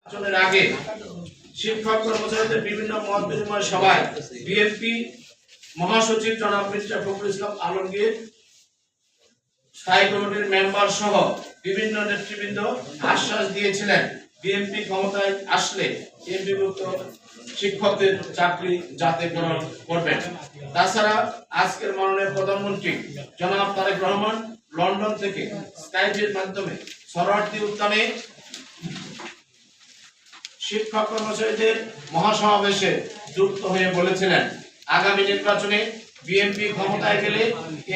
নির্বাচনের আগে শিক্ষক কর্মচারীদের বিভিন্ন মত বিনিময় সভায় বিএনপি মহাসচিব জনাব মির্জা ফখরুল ইসলাম আলমগীর, স্থায়ী কমিটির মেম্বার সহ বিভিন্ন নেতৃবৃন্দ আশ্বাস দিয়েছিলেন বিএনপি ক্ষমতায় আসলে এমপিভুক্ত শিক্ষকদের চাকরি জাতীয়করণ করবেন। তাছাড়া আজকের মাননীয় প্রধানমন্ত্রী জনাব তারেক রহমান লন্ডন থেকে স্কাইপের মাধ্যমে সরোয়ার্দী উদ্যানে শিক্ষক কর্মচারীদের মহাসমাবেশে যুক্ত হয়ে বলেছিলেন, আগামী নির্বাচনে বিএনপি ক্ষমতায় গেলে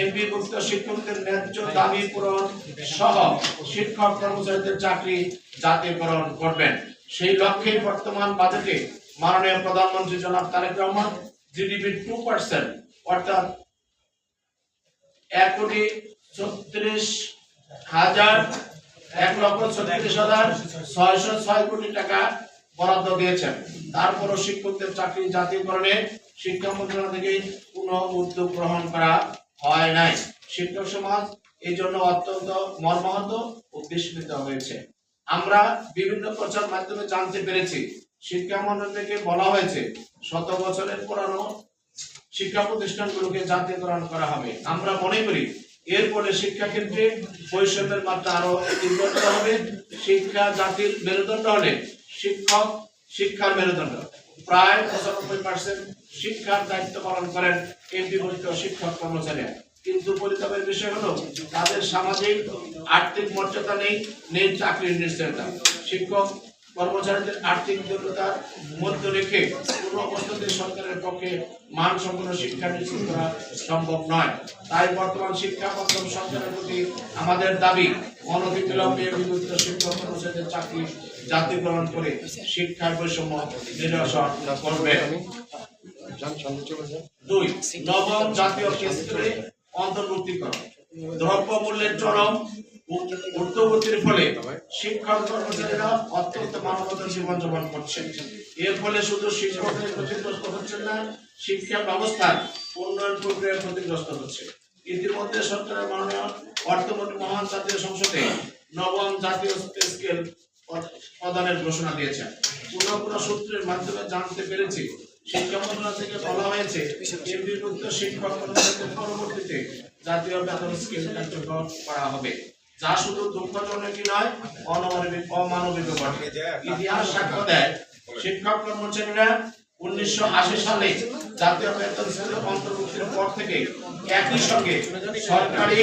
এমপিভুক্ত শিক্ষকদের ন্যায্য দাবি পূরণ সহ শিক্ষক কর্মচারীদের চাকরি জাতীয়করণ করবেন। সেই লক্ষ্যে বর্তমান বাজেটে মাননীয় প্রধানমন্ত্রী জনাব তারেক রহমান জিডিপির 2% অর্থাৎ 1,36,606 কোটি টাকা বরাদ্দ দিয়েছেন। তারপরও শিক্ষকদের চাকরি জাতীয়করণে শিক্ষা মন্ত্রণালয় থেকে কোনো উদ্যোগ গ্রহণ করা হয় নাই। শিক্ষক সমাজ এই জন্য অত্যন্ত মর্মাহত ও বিস্মিত হয়েছে। আমরা বিভিন্ন প্রচার মাধ্যমে জানতে পেরেছি শিক্ষা মন্ত্রণালয় থেকে বলা হয়েছে 100 বছরের পুরানো শিক্ষা প্রতিষ্ঠানগুলোকে জাতীয়করণ করা হবে। আমরা মনে করি এর ফলে শিক্ষা ক্ষেত্রে বৈষম্যের মাত্রা আরো তীব্রতর হবে। শিক্ষা জাতির মেরুদণ্ড হলে শিক্ষক শিক্ষার মেরুদণ্ড। প্রায় 95% শিক্ষার দায়িত্ব পালন করেন এমপিভুক্ত শিক্ষক কর্মচারীরা, কিন্তু পরিতাপের বিষয় হলো তাদের সামাজিক আর্থিক মর্যাদা নেই চাকরির নিশ্চয়তা। শিক্ষক কর্মচারীদের আর্থিক যোগ্যতার মধ্যে রেখে কোনো অবস্থাতে সরকারের পক্ষে মানসম্পন্ন শিক্ষা নিশ্চিত করা সম্ভব নয়। তাই বর্তমান শিক্ষা প্রথম সরকারের প্রতি আমাদের দাবি, অনতিবিলম্বে বিভক্ত শিক্ষক কর্মচারীদের চাকরি জাতীয়করণ করে শিক্ষার বৈষম্য নিরসন করবে। 2. নবম জাতীয় পে স্কেলে অন্তর্ভুক্তিকরণ। দ্রব্যমূল্যের চরম ঊর্ধ্বগতির ফলে শিক্ষক কর্মচারীরা অত্যন্ত মানবতার জীবনযাপন করছেন। এর ফলে শুধু শিক্ষকদের ক্ষতিগ্রস্ত হচ্ছেন না, শিক্ষা ব্যবস্থার উন্নয়ন প্রক্রিয়া ক্ষতিগ্রস্ত হচ্ছে। ইতিমধ্যে সরকারের মাননীয় অর্থমন্ত্রী মহান জাতীয় সংসদে নবম জাতীয় পে স্কেল প্রদানের ঘোষণা দিয়েছেন। কোন সূত্রের মাধ্যমে জানতে পেরেছি শিক্ষা মন্ত্রণালয় থেকে বলা হয়েছে এমপিভুক্ত শিক্ষক কর্মচারীদের পরবর্তীতে জাতীয় বেতন স্কেল কার্যকর করা হবে, যা শুধু দুঃখজনকই নয়, অমানবিক বটে। ইতিহাস সাক্ষ্য দেয় শিক্ষক কর্মচারীরা 1980 সালে জাতীয় বেতন স্কেলে অন্তর্ভুক্তির পর থেকে একই সঙ্গে সরকারি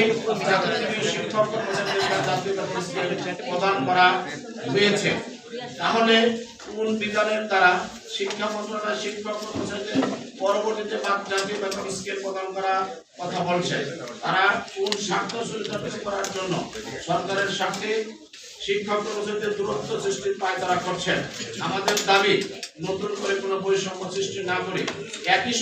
চাকরিজীবী শিক্ষক কর্মচারীদের জাতীয় বেতন স্কেল প্রদান করা হয়েছে। তাহলে কোন বিধানের দ্বারা শিক্ষা মন্ত্রণালয় শিক্ষক কর্মচারীদের পরবর্তীতে জাতীয় বেতন স্কেল প্রদান করার কথা বলছে? তারা কোন স্বার্থ সুবিধা করার জন্য সরকারের স্বার্থে শিক্ষক কর্মচারীদের দূরত্ব সৃষ্টির পায়তারা করছেন? আমাদের দাবি, নতুন করে কোনো বৈষম্য সৃষ্টি না করে একই